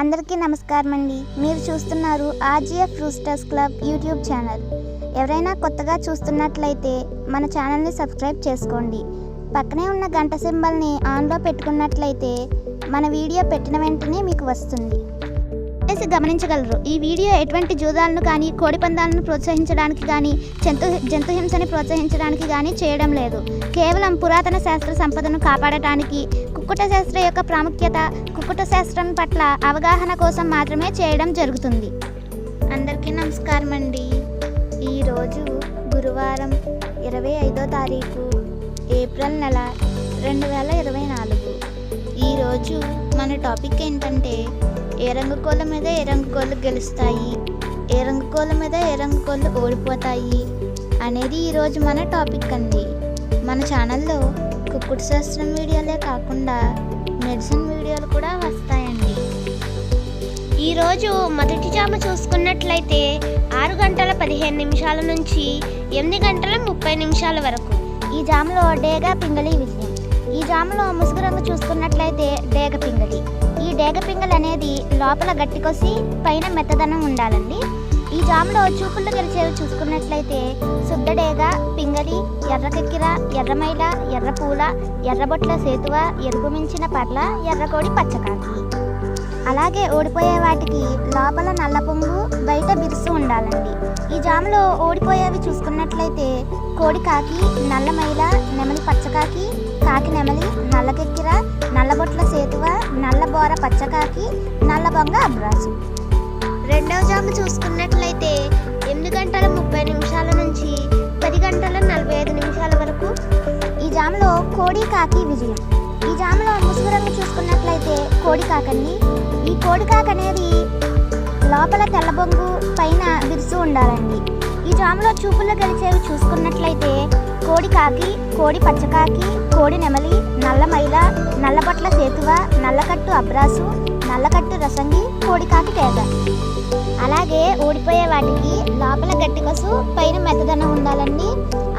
అందరికీ నమస్కారం అండి. మీరు చూస్తున్నారు ఆర్జీఎఫ్ రూస్టర్స్ క్లబ్ యూట్యూబ్ ఛానల్. ఎవరైనా కొత్తగా చూస్తున్నట్లయితే మన ఛానల్ని సబ్స్క్రైబ్ చేసుకోండి. పక్కనే ఉన్న గంట సింబల్ని ఆన్లో పెట్టుకున్నట్లయితే మన వీడియో పెట్టిన వెంటనే మీకు వస్తుంది. గమనించగలరు. ఈ వీడియో ఎటువంటి జూదాలను కానీ కోడి పందాలను ప్రోత్సహించడానికి కానీ జంతు హింసని ప్రోత్సహించడానికి కానీ చేయడం లేదు. కేవలం పురాతన శాస్త్ర సంపదను కాపాడటానికి, కుక్కుట శాస్త్రం యొక్క ప్రాముఖ్యత, కుక్కుట శాస్త్రం పట్ల అవగాహన కోసం మాత్రమే చేయడం జరుగుతుంది. అందరికీ నమస్కారం అండి. ఈరోజు గురువారం 25వ తారీఖు ఏప్రిల్ నెల 2024. ఈరోజు మన టాపిక్ ఏంటంటే ఏ రంగు కోళ్ళ మీద ఏ రంగు కోళ్ళు గెలుస్తాయి, ఏ రంగు కోళ్ళ మీద ఏ రంగు కోళ్ళు ఓడిపోతాయి అనేది ఈరోజు మన టాపిక్ అండి. మన ఛానల్లో కుక్కుడు శాస్త్రం వీడియోలే కాకుండా మెడిసిన్ వీడియోలు కూడా వస్తాయండి. ఈరోజు మొదటి జామ చూసుకున్నట్లయితే 6 గంటల 15 నిమిషాల నుంచి 8 గంటల 30 నిమిషాల వరకు. ఈ జామలో డేగ పింగళి విజయం. ఈ జామలో ముసుగు రంగు చూసుకున్నట్లయితే డేగ పింగళి. ఈ డేగ పింగళి అనేది లోపల గట్టి కొసి పైన మెత్తదనం ఉండాలండి. ఈ జామలో చూపుళ్ళు గెలిచేవి చూసుకున్నట్లయితే శుద్ధ డేగ, పింగళి, ఎర్రకెక్కిర, ఎర్రమైల, ఎర్రపూల, ఎర్రబొట్ల సేతువ, ఎరుపు మించిన పర్ల, ఎర్రకోడి, పచ్చకాకి. అలాగే ఓడిపోయే వాటికి లోపల నల్ల పొంగు, బయట బిరుసు ఉండాలండి. ఈ జామలో ఓడిపోయేవి చూసుకున్నట్లయితే కోడి కాకి, నల్ల మైల, నెమలి పచ్చకాకి, కాకి నెమలి, నల్లకెక్కిర, నల్లబొట్ల సేతువ, నల్ల బోర పచ్చకాకి, నల్ల బొంగ అబ్రాసు. రెండవ జాము చూసుకున్నట్లయితే 8 గంటల 30 నిమిషాల నుంచి 10 గంటల 45 నిమిషాల వరకు. ఈ జాములో కోడి కాకి విజయం. ఈ జాములో ముసుగు రంగు చూసుకున్నట్లయితే కోడి కాకండి. ఈ కోడి కాక అనేది లోపల తెల్లబొంగు, పైన బిరుసు ఉండాలండి. ఈ జాములో చూపుల్లో గెలిచేవి చూసుకున్నట్లయితే కోడి కాకి, కోడి పచ్చకాకి, కోడి నెమలి, నల్ల మైల, నల్లబొట్ల సేతువ, నల్లకట్టు అబ్రాసు, నల్లకట్టు రసంగి, కోడి కాకి తేగ. అలాగే ఓడిపోయే వాటికి లోపల గట్టి కొసు, పైన మెత్తదనం ఉండాలండి.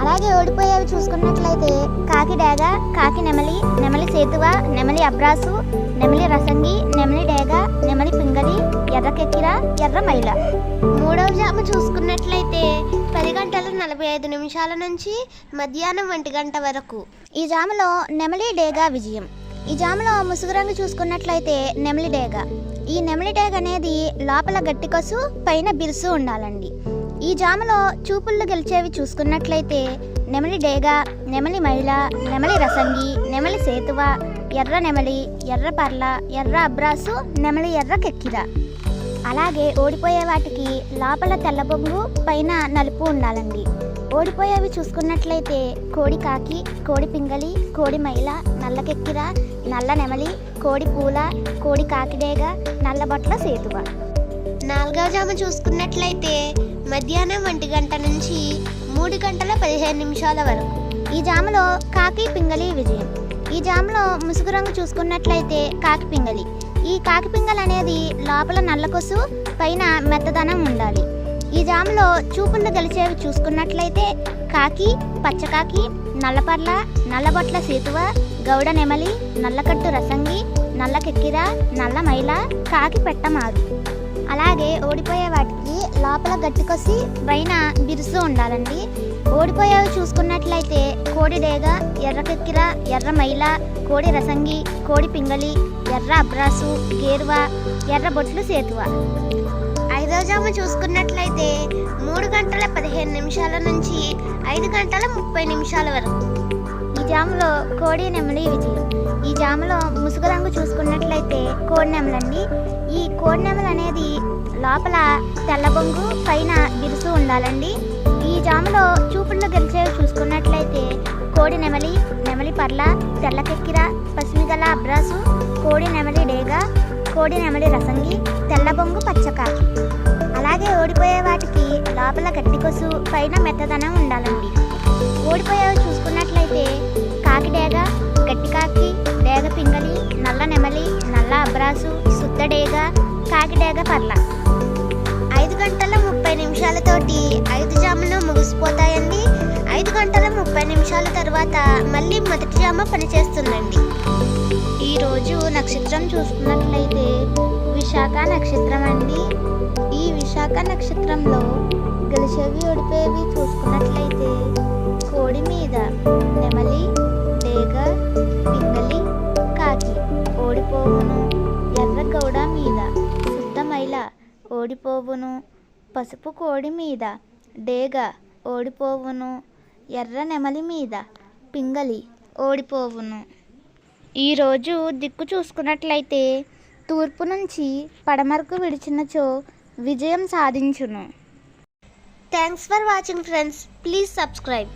అలాగే ఓడిపోయేవి చూసుకున్నట్లయితే కాకి డేగ, కాకి నెమలి, నెమలి సేతువ, నెమలి అబ్రాసు, నెమలి రసంగి, నెమలి డేగ, నెమలి పింగళి, ఎర్రకెక్కిర, ఎర్ర మైల. మూడవ జాము చూసుకున్నట్లయితే 10 గంటల 45 నిమిషాల నుంచి మధ్యాహ్నం 1 గంట వరకు. ఈ జాములో నెమలి డేగ విజయం. ఈ జాములో ముసుగు రంగు చూసుకున్నట్లయితే నెమలి డేగ. ఈ నెమలి డేగ అనేది లోపల గట్టి కొసు, పైన బిరుసు ఉండాలండి. ఈ జాములో చూపుళ్ళు గెలిచేవి చూసుకున్నట్లయితే నెమలి డేగ, నెమలి మైల, నెమలి రసంగి, నెమలి సేతువ, ఎర్ర నెమలి, ఎర్ర పర్ల, ఎర్ర అబ్రాసు, నెమలి ఎర్ర కెక్కిర. అలాగే ఓడిపోయే వాటికి లోపల తెల్లబొంగు, పైన నలుపు ఉండాలండి. ఓడిపోయేవి చూసుకున్నట్లయితే కోడి కాకి, కోడి పింగళి, కోడి మైల, నల్లకెక్కిర, నల్ల నెమలి, కోడి పూల, కోడి కాకిడేగ, నల్లబొట్ల సేతువ. నాలుగవ జాము చూసుకున్నట్లయితే మధ్యాహ్నం 1 గంట నుంచి 3 గంటల 15 నిమిషాల వరకు. ఈ జాములో కాకి పింగళి విజయం. ఈ జాములో ముసుగు రంగు చూసుకున్నట్లయితే కాకి పింగళి. ఈ కాకి పింగళి అనేది లోపల నల్లకొసు, పైన మెత్తదనం ఉండాలి. ఈ జాములో చూపుళ్ళు గెలిచేవి చూసుకున్నట్లయితే కాకి, పచ్చకాకి, నల్లపర్ల, నల్లబొట్ల సేతువ, గౌడ నెమలి, నల్లకట్టు రసంగి, నల్లకెక్కిర, నల్ల మైల, కాకి పెట్టమారు. అలాగే ఓడిపోయే వాటికి లోపల గట్టి కొసి, పైన బిరుసు ఉండాలండి. ఓడిపోయేవి చూసుకున్నట్లయితే కోడి డేగ, ఎర్రకెక్కిర, ఎర్ర మైల, కోడి రసంగి, కోడి పింగళి, ఎర్ర అబ్రాసు, గేరువ, ఎర్ర బొట్లు సేతువ. ఐదవ జాము చూసుకున్నట్లయితే 3 గంటల 15 నిమిషాల నుంచి 5 గంటల 30 నిమిషాల వరకు. ఈ జాములో కోడి నెమలి విజయం. ఈ జాములో ముసుగు రంగు చూసుకున్నట్లయితే కోడి నెమలండి. ఈ కోడి నెమలి అనేది లోపల తెల్లబొంగు, పైన బిరుసు ఉండాలండి. ఈ జాములో చూపుళ్ళు గెలిచేవి చూసుకున్నట్లయితే కోడి నెమలి, నెమలి పర్ల, తెల్లకెక్కిర, పసిమిగల అబ్రాసు, కోడి నెమలి డేగ, కోడి నెమలి రసంగి, తెల్లబొంగు పచ్చకాకి. అలాగే ఓడిపోయే వాటికి లోపల గట్టి కొసు, పైన మెత్తదనం ఉండాలండి. ఓడిపోయేవి చూసుకున్నట్లయితే కాకి డేగ, గట్టి కాకి, డేగ పింగళి, నల్ల నెమలి, నల్ల అబ్రాసు, శుద్ధ డేగ, కాకి డేగ పర్ల. 5 గంటల 30 నిమిషాలతోటి 5 జాములు ముగిసిపోతాయండి. 5 గంటల 30 నిమిషాల తర్వాత మళ్ళీ మొదటి జామ పనిచేస్తుందండి. ఈరోజు నక్షత్రం చూసుకున్నట్లయితే విశాఖ నక్షత్రం అండి. ఈ విశాఖ నక్షత్రంలో గెలిచేవి ఓడిపోయేవి చూసుకున్నట్లయితే కోడి మీద నెమలి, డేగ, పింగళి, కాకి ఓడిపోవును. ఎర్ర గౌడ మీద శుద్ధ మైల ఓడిపోవును. పసుపు కోడి మీద డేగ ఓడిపోవును. ఎర్ర నెమలి మీద పింగళి ఓడిపోవును. ఈరోజు దిక్కు చూసుకున్నట్లయితే తూర్పు నుంచి పడమరకు విడిచినచో విజయం సాధించును. Thanks for watching friends. Please subscribe.